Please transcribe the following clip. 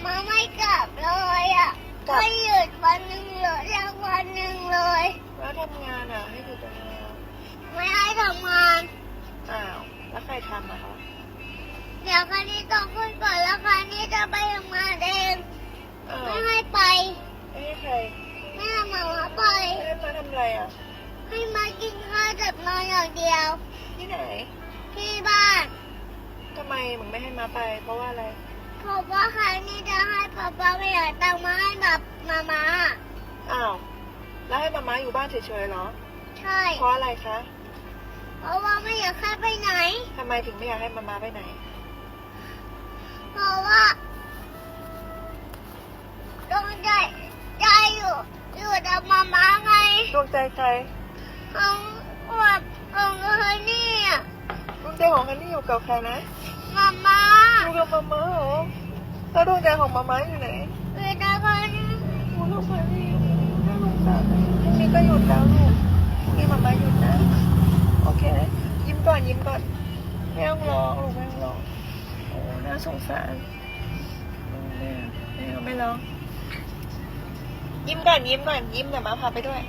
มาไม่กลับเลยอ่ะไม่หยุดวันหนึ่งเลยทั้งวันหนึ่งเลย แล้วทำงานอ่ะให้หยุดยังไงอ่ะ ไม่ให้ทำงาน อ้าวแล้วใครทำอ่ะคะ เดี๋ยวคันนี้ต้องขึ้นก่อนแล้วคันนี้จะไปทำงานเอง อ้าว ไม่ให้ไป ไม่ให้ใคร ไม่ให้มาไป ไม่ให้มาทำอะไรอ่ะ ให้มากินข้าวกับนอนอย่างเดียว ที่ไหน ที่บ้าน ทำไมมึงไม่ให้มาไป เพราะว่าอะไร เพราะว่าคันนี้จะให้ป๊าป๊าไปหาตังค์มาให้แบบมา อ้าวแล้วให้มาม่าอยู่บ้านเฉยๆเหรอ ใช่ เพราะอะไรคะ เพราะว่าไม่อยากให้ไปไหน ทำไมถึงไม่อยากให้มาม่าไปไหน เพราะว่าต้องใจอยู่กับมาไง ดวงใจใคร ของแบบของเฮยนี่อ่ะ ดวงใจของฮันนี่อยู่กับใครนะ มา อยู่กับมาม่าเหรอแล้วดวงใจของมาม่าอยู่ไหน อยู่กับคนนี้ อยู่กับฮันนี่น่าสงสารเลยพรุ่งนี้ก็หยุดแล้วลูกพรุ่งนี้มาม่าหยุดนะ โอเค ยิ้มก่อนยิ้มก่อนไม่ต้องร้องลูกไม่ต้องร้องโอ้น่าสงสารไม่ร้องยิ้มก่อนยิ้มก่อนยิ้มเดี๋ยวมาพาไปด้วย